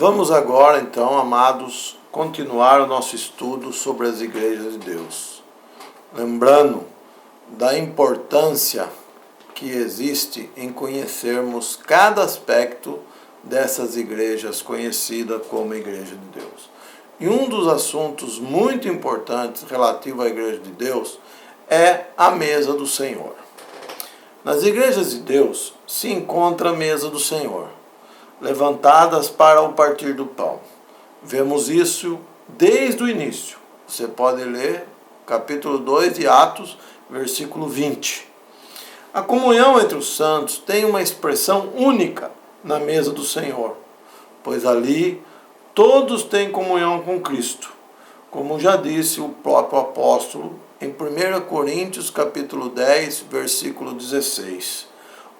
Vamos agora, então, amados, continuar o nosso estudo sobre as igrejas de Deus. Lembrando da importância que existe em conhecermos cada aspecto dessas igrejas conhecidas como Igreja de Deus. E um dos assuntos muito importantes relativo à Igreja de Deus é a mesa do Senhor. Nas igrejas de Deus se encontra a mesa do Senhor, levantadas para o partir do pão. Vemos isso desde o início. Você pode ler capítulo 2 de Atos, versículo 20. A comunhão entre os santos tem uma expressão única na mesa do Senhor, pois ali todos têm comunhão com Cristo, como já disse o próprio apóstolo em 1 Coríntios capítulo 10, versículo 16.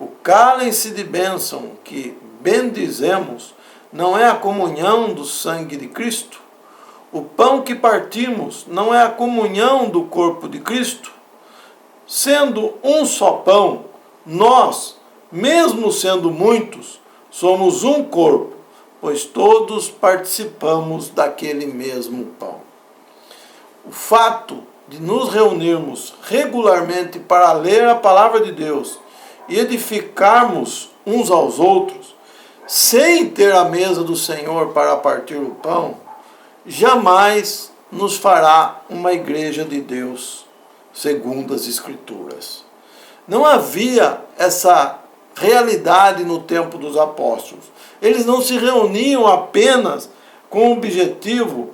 O cálice de bênção que bendizemos não é a comunhão do sangue de Cristo? O pão que partimos não é a comunhão do corpo de Cristo? Sendo um só pão, nós, mesmo sendo muitos, somos um corpo, pois todos participamos daquele mesmo pão. O fato de nos reunirmos regularmente para ler a palavra de Deus e edificarmos uns aos outros, sem ter a mesa do Senhor para partir o pão, jamais nos fará uma igreja de Deus, segundo as Escrituras. Não havia essa realidade no tempo dos apóstolos. Eles não se reuniam apenas com o objetivo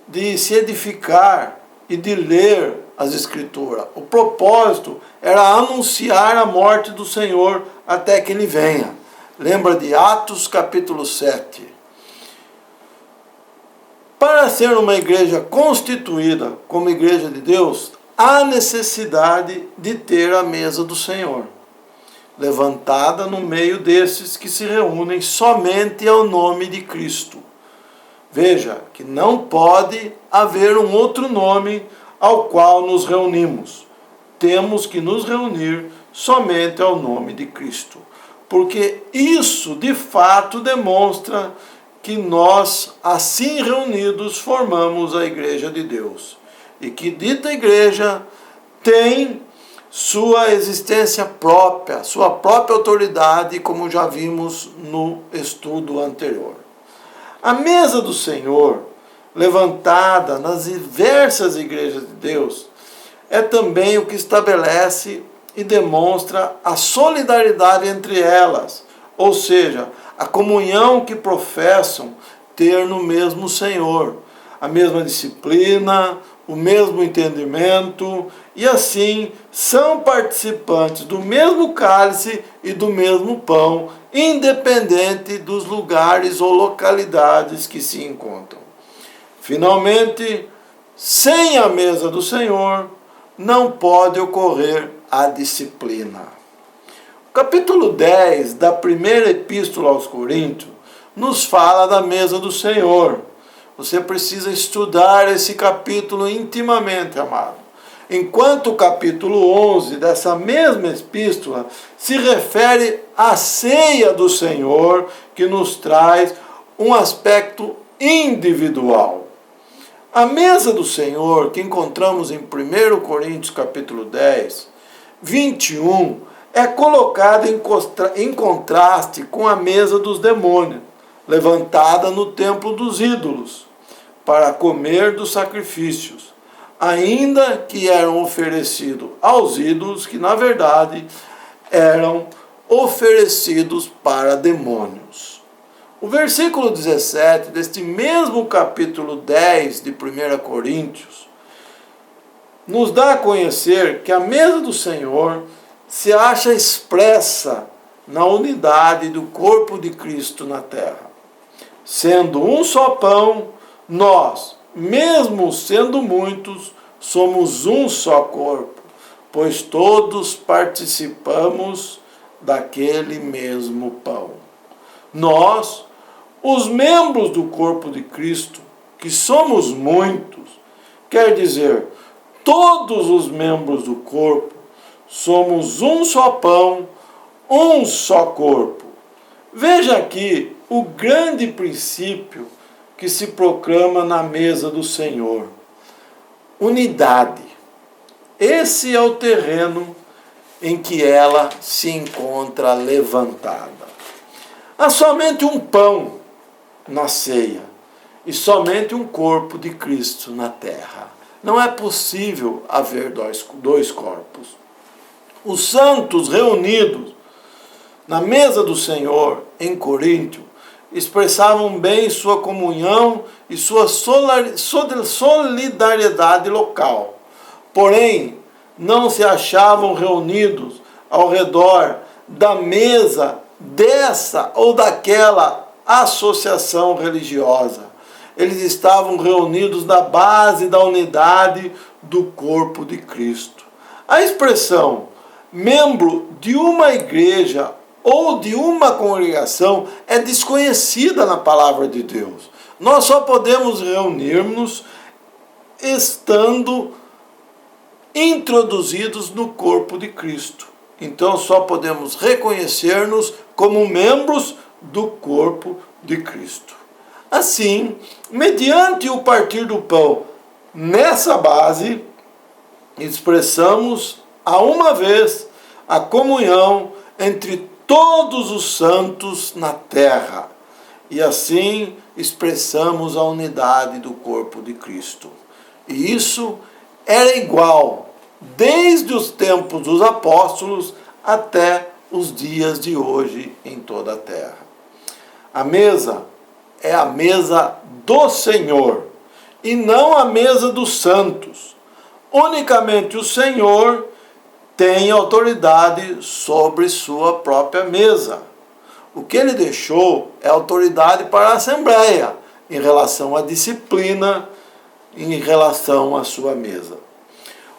de se edificar e de ler as Escrituras. O propósito era anunciar a morte do Senhor até que Ele venha. Lembra de Atos capítulo 7. Para ser uma igreja constituída como igreja de Deus, há necessidade de ter a mesa do Senhor, levantada no meio desses que se reúnem somente ao nome de Cristo. Veja que não pode haver um outro nome ao qual nos reunimos. Temos que nos reunir somente ao nome de Cristo, porque isso de fato demonstra que nós, assim reunidos, formamos a Igreja de Deus. E que dita igreja tem sua existência própria, sua própria autoridade, como já vimos no estudo anterior. A mesa do Senhor, levantada nas diversas igrejas de Deus, é também o que estabelece e demonstra a solidariedade entre elas, ou seja, a comunhão que professam ter no mesmo Senhor, a mesma disciplina, o mesmo entendimento, e assim são participantes do mesmo cálice e do mesmo pão, independente dos lugares ou localidades que se encontram. Finalmente, sem a mesa do Senhor, não pode ocorrer a disciplina. O capítulo 10 da primeira epístola aos Coríntios nos fala da mesa do Senhor. Você precisa estudar esse capítulo intimamente, amado. Enquanto o capítulo 11 dessa mesma epístola se refere à ceia do Senhor, que nos traz um aspecto individual. A mesa do Senhor, que encontramos em 1 Coríntios capítulo 10, 21, é colocada em contraste com a mesa dos demônios, levantada no templo dos ídolos, para comer dos sacrifícios, ainda que eram oferecidos aos ídolos, que na verdade eram oferecidos para demônios. O versículo 17 deste mesmo capítulo 10 de 1 Coríntios nos dá a conhecer que a mesa do Senhor se acha expressa na unidade do corpo de Cristo na terra. Sendo um só pão, nós, mesmo sendo muitos, somos um só corpo, pois todos participamos daquele mesmo pão. Nós, os membros do corpo de Cristo, que somos muitos, quer dizer, todos os membros do corpo, somos um só pão, um só corpo. Veja aqui o grande princípio que se proclama na mesa do Senhor: unidade. Esse é o terreno em que ela se encontra levantada. Há somente um pão na ceia e somente um corpo de Cristo na terra. Não é possível haver dois corpos. Os santos reunidos na mesa do Senhor em Coríntio expressavam bem sua comunhão e sua solidariedade local. Porém, não se achavam reunidos ao redor da mesa dessa ou daquela associação religiosa. Eles estavam reunidos na base da unidade do corpo de Cristo. A expressão membro de uma igreja ou de uma congregação é desconhecida na palavra de Deus. Nós só podemos reunir-nos estando introduzidos no corpo de Cristo. Então só podemos reconhecer-nos como membros do corpo de Cristo. Assim, mediante o partir do pão, nessa base, expressamos a uma vez a comunhão entre todos os santos na terra. E assim expressamos a unidade do corpo de Cristo. E isso era igual desde os tempos dos apóstolos até os dias de hoje em toda a terra. A mesa é a mesa do Senhor e não a mesa dos santos. Unicamente o Senhor tem autoridade sobre sua própria mesa. O que ele deixou é autoridade para a Assembleia em relação à disciplina, em relação à sua mesa.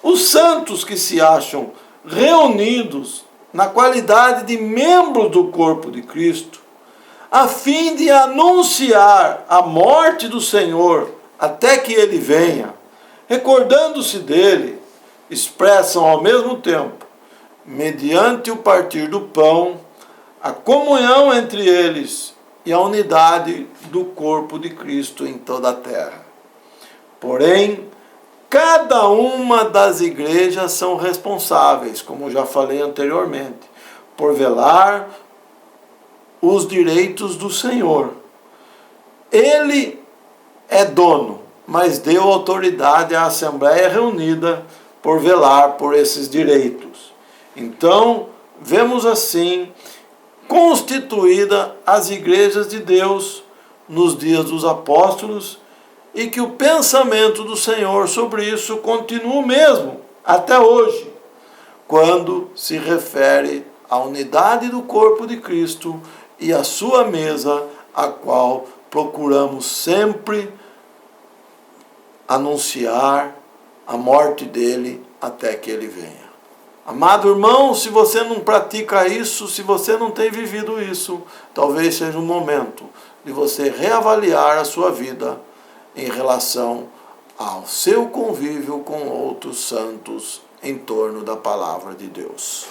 Os santos que se acham reunidos na qualidade de membros do corpo de Cristo, a fim de anunciar a morte do Senhor até que ele venha, recordando-se dele, expressam ao mesmo tempo, mediante o partir do pão, a comunhão entre eles e a unidade do corpo de Cristo em toda a terra. Porém, cada uma das igrejas são responsáveis, como já falei anteriormente, por velar os direitos do Senhor. Ele é dono, mas deu autoridade à Assembleia reunida por velar por esses direitos. Então, vemos assim constituída as igrejas de Deus nos dias dos apóstolos, e que o pensamento do Senhor sobre isso continua o mesmo até hoje, quando se refere à unidade do corpo de Cristo e à sua mesa, a qual procuramos sempre anunciar a morte dele até que ele venha. Amado irmão, se você não pratica isso, se você não tem vivido isso, talvez seja um momento de você reavaliar a sua vida em relação ao seu convívio com outros santos em torno da palavra de Deus.